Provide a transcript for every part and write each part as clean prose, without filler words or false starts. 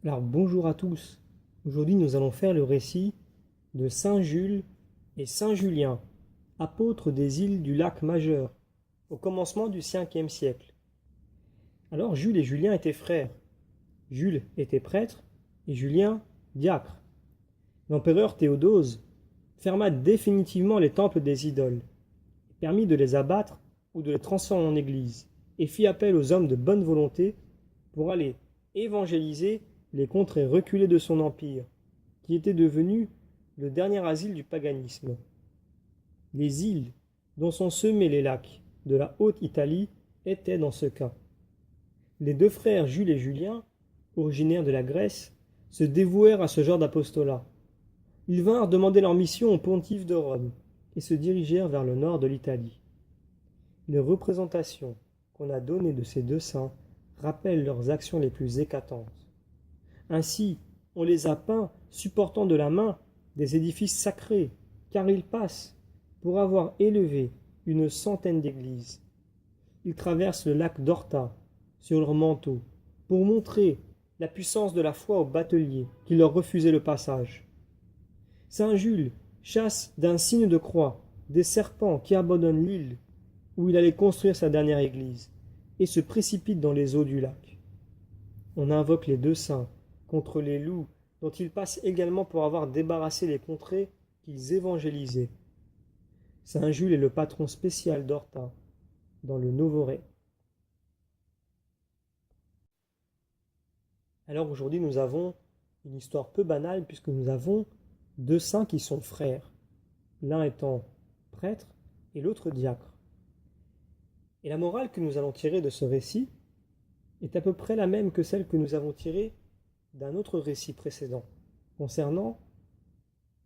Alors bonjour à tous. Aujourd'hui nous allons faire le récit de Saint Jules et Saint Julien, apôtres des îles du lac Majeur, au commencement du 5e siècle. Alors Jules et Julien étaient frères. Jules était prêtre et Julien diacre. L'empereur Théodose ferma définitivement les temples des idoles, permit de les abattre ou de les transformer en églises, et fit appel aux hommes de bonne volonté pour aller évangéliser les contrées reculées de son empire, qui était devenu le dernier asile du paganisme. Les îles dont sont semés les lacs de la Haute-Italie étaient dans ce cas. Les deux frères Jules et Julien, originaires de la Grèce, se dévouèrent à ce genre d'apostolat. Ils vinrent demander leur mission au pontife de Rome et se dirigèrent vers le nord de l'Italie. Les représentations qu'on a données de ces deux saints rappellent leurs actions les plus éclatantes. Ainsi, on les a peints supportant de la main des édifices sacrés, car ils passent pour avoir élevé une centaine d'églises. Ils traversent le lac d'Orta sur leur manteau pour montrer la puissance de la foi aux bateliers qui leur refusaient le passage. Saint Jules chasse d'un signe de croix des serpents qui abandonnent l'île où il allait construire sa dernière église et se précipite dans les eaux du lac. On invoque les deux saints contre les loups dont ils passent également pour avoir débarrassé les contrées qu'ils évangélisaient. Saint Jules est le patron spécial d'Orta, dans le Novoré. Alors aujourd'hui nous avons une histoire peu banale puisque nous avons deux saints qui sont frères, l'un étant prêtre et l'autre diacre. Et la morale que nous allons tirer de ce récit est à peu près la même que celle que nous avons tirée d'un autre récit précédent, concernant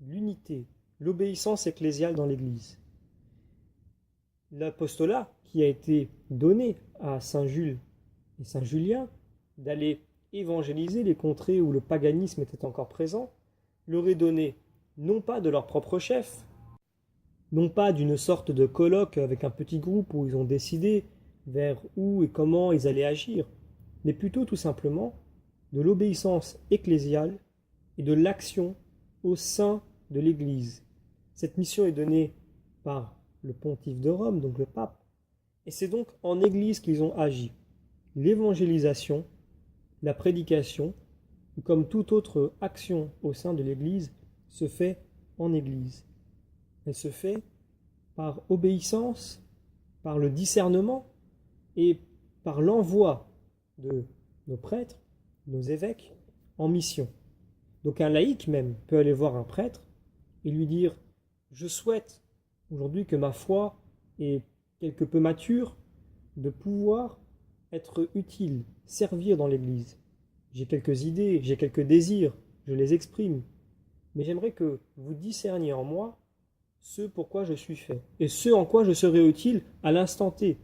l'unité, l'obéissance ecclésiale dans l'Église. L'apostolat qui a été donné à Saint Jules et Saint Julien d'aller évangéliser les contrées où le paganisme était encore présent, leur est donné non pas de leur propre chef, non pas d'une sorte de colloque avec un petit groupe où ils ont décidé vers où et comment ils allaient agir, mais plutôt tout simplement de l'obéissance ecclésiale et de l'action au sein de l'Église. Cette mission est donnée par le pontife de Rome, donc le pape, et c'est donc en Église qu'ils ont agi. L'évangélisation, la prédication, comme toute autre action au sein de l'Église, se fait en Église. Elle se fait par obéissance, par le discernement et par l'envoi de nos prêtres, nos évêques, en mission. Donc un laïc même peut aller voir un prêtre et lui dire « Je souhaite aujourd'hui que ma foi est quelque peu mature, de pouvoir être utile, servir dans l'Église. J'ai quelques idées, j'ai quelques désirs, je les exprime, mais j'aimerais que vous discerniez en moi ce pourquoi je suis fait, et ce en quoi je serai utile à l'instant T. »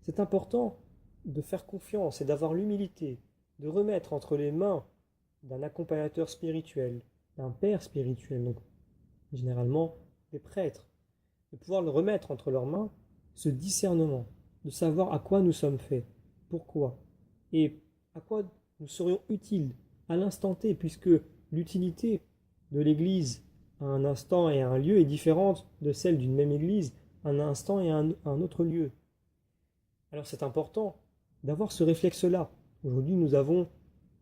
C'est important de faire confiance et d'avoir l'humilité, de remettre entre les mains d'un accompagnateur spirituel, d'un père spirituel, donc généralement des prêtres, de pouvoir le remettre entre leurs mains, ce discernement, de savoir à quoi nous sommes faits, pourquoi, et à quoi nous serions utiles à l'instant T, puisque l'utilité de l'Église à un instant et à un lieu est différente de celle d'une même Église à un instant et à un autre lieu. Alors c'est important d'avoir ce réflexe-là. Aujourd'hui, nous avons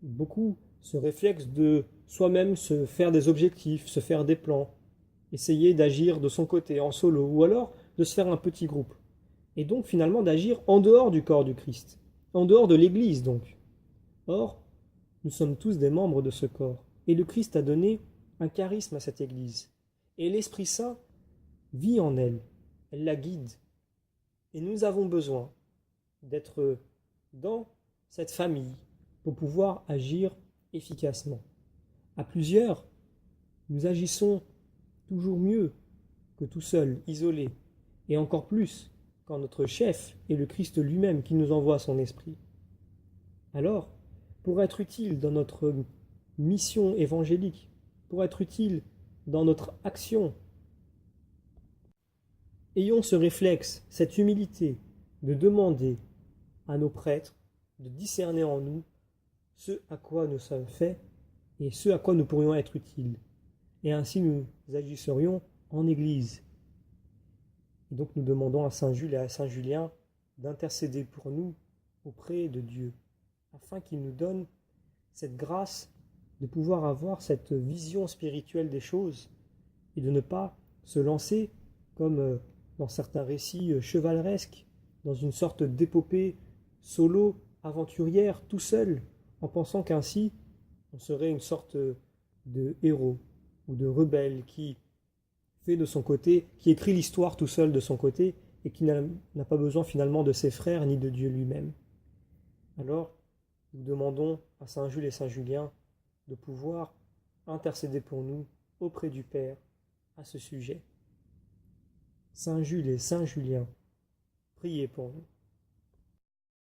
beaucoup ce réflexe de soi-même se faire des objectifs, se faire des plans, essayer d'agir de son côté, en solo, ou alors de se faire un petit groupe. Et donc finalement d'agir en dehors du corps du Christ, en dehors de l'Église donc. Or, nous sommes tous des membres de ce corps, et le Christ a donné un charisme à cette Église. Et l'Esprit Saint vit en elle, elle la guide. Et nous avons besoin d'être dans cette famille pour pouvoir agir efficacement. À plusieurs, nous agissons toujours mieux que tout seul, isolé, et encore plus quand notre chef est le Christ lui-même qui nous envoie son esprit. Alors, pour être utile dans notre mission évangélique, pour être utile dans notre action, ayons ce réflexe, cette humilité de demander à nos prêtres de discerner en nous ce à quoi nous sommes faits et ce à quoi nous pourrions être utiles. Et ainsi nous agisserions en Église. Et donc nous demandons à Saint Jules et à Saint Julien d'intercéder pour nous auprès de Dieu, afin qu'il nous donne cette grâce de pouvoir avoir cette vision spirituelle des choses et de ne pas se lancer comme dans certains récits chevaleresques, dans une sorte d'épopée solo aventurière tout seul, en pensant qu'ainsi on serait une sorte de héros ou de rebelle qui fait de son côté, qui écrit l'histoire tout seul de son côté et qui n'a pas besoin finalement de ses frères ni de Dieu lui-même. Alors, nous demandons à Saint Jules et Saint Julien de pouvoir intercéder pour nous auprès du Père à ce sujet. Saint Jules et Saint Julien, priez pour nous.